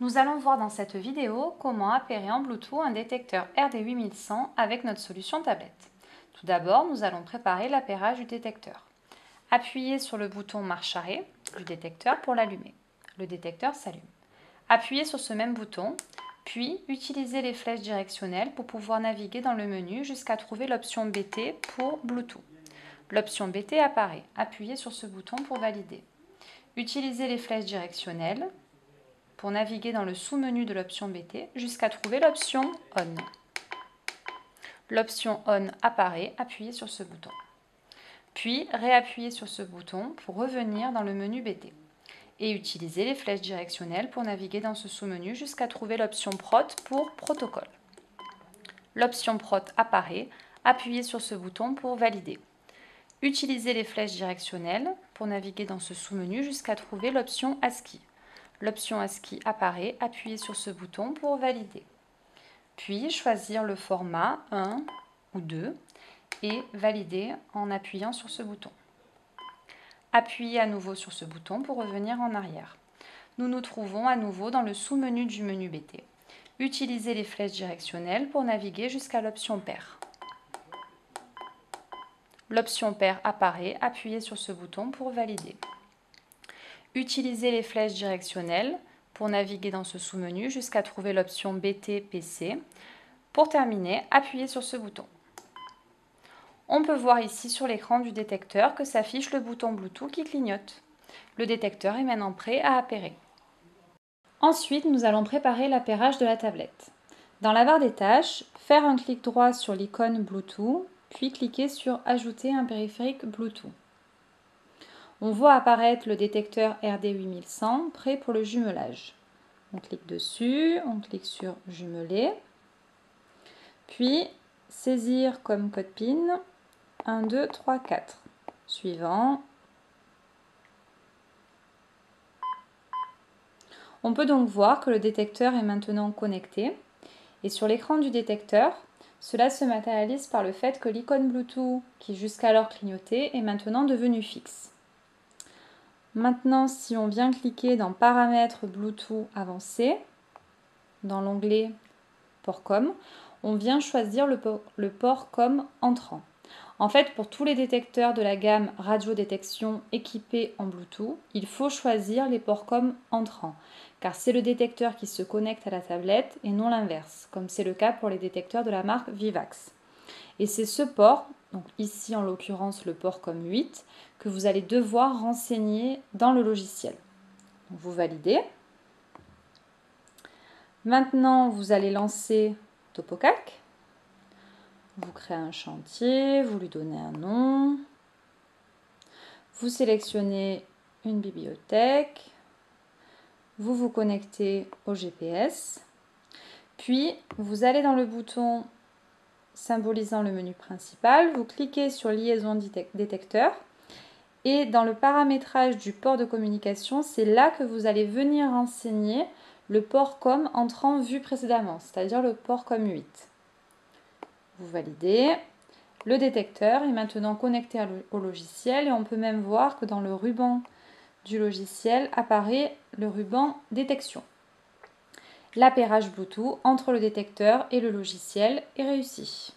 Nous allons voir dans cette vidéo comment appairer en Bluetooth un détecteur RD8100 avec notre solution tablette. Tout d'abord, nous allons préparer l'appairage du détecteur. Appuyez sur le bouton marche arrêt du détecteur pour l'allumer. Le détecteur s'allume. Appuyez sur ce même bouton, puis utilisez les flèches directionnelles pour pouvoir naviguer dans le menu jusqu'à trouver l'option BT pour Bluetooth. L'option BT apparaît. Appuyez sur ce bouton pour valider. Utilisez les flèches directionnelles pour naviguer dans le sous-menu de l'option BT jusqu'à trouver l'option On. L'option On apparaît, appuyez sur ce bouton. Puis réappuyez sur ce bouton pour revenir dans le menu BT. Et utilisez les flèches directionnelles pour naviguer dans ce sous-menu jusqu'à trouver l'option Prot pour protocole. L'option Prot apparaît, appuyez sur ce bouton pour valider. Utilisez les flèches directionnelles pour naviguer dans ce sous-menu jusqu'à trouver l'option ASCII. L'option ASCII apparaît, appuyez sur ce bouton pour valider. Puis choisir le format 1 ou 2 et valider en appuyant sur ce bouton. Appuyez à nouveau sur ce bouton pour revenir en arrière. Nous nous trouvons à nouveau dans le sous-menu du menu BT. Utilisez les flèches directionnelles pour naviguer jusqu'à l'option Pair. L'option Pair apparaît, appuyez sur ce bouton pour valider. Utilisez les flèches directionnelles pour naviguer dans ce sous-menu jusqu'à trouver l'option BT-PC. Pour terminer, appuyez sur ce bouton. On peut voir ici sur l'écran du détecteur que s'affiche le bouton Bluetooth qui clignote. Le détecteur est maintenant prêt à appairer. Ensuite, nous allons préparer l'appairage de la tablette. Dans la barre des tâches, faire un clic droit sur l'icône Bluetooth, puis cliquer sur Ajouter un périphérique Bluetooth. On voit apparaître le détecteur RD8100 prêt pour le jumelage. On clique dessus, on clique sur Jumeler, puis saisir comme code PIN 1, 2, 3, 4. Suivant. On peut donc voir que le détecteur est maintenant connecté et sur l'écran du détecteur, cela se matérialise par le fait que l'icône Bluetooth qui jusqu'alors clignotait est maintenant devenue fixe. Maintenant, si on vient cliquer dans Paramètres Bluetooth avancé, dans l'onglet Port COM, on vient choisir le port COM entrant. En fait, pour tous les détecteurs de la gamme radiodétection équipés en Bluetooth, il faut choisir les ports COM entrants, car c'est le détecteur qui se connecte à la tablette et non l'inverse, comme c'est le cas pour les détecteurs de la marque Vivax. Et c'est ce port, donc ici en l'occurrence le port COM 8, que vous allez devoir renseigner dans le logiciel. Donc vous validez. Maintenant, vous allez lancer TopoCalc. Vous créez un chantier, vous lui donnez un nom. Vous sélectionnez une bibliothèque. Vous vous connectez au GPS. Puis, vous allez dans le bouton symbolisant le menu principal. Vous cliquez sur Liaison détecteur. Et dans le paramétrage du port de communication, c'est là que vous allez venir renseigner le port COM entrant vu précédemment, c'est-à-dire le port COM 8. Vous validez. Le détecteur est maintenant connecté au logiciel et on peut même voir que dans le ruban du logiciel apparaît le ruban détection. L'appairage Bluetooth entre le détecteur et le logiciel est réussi.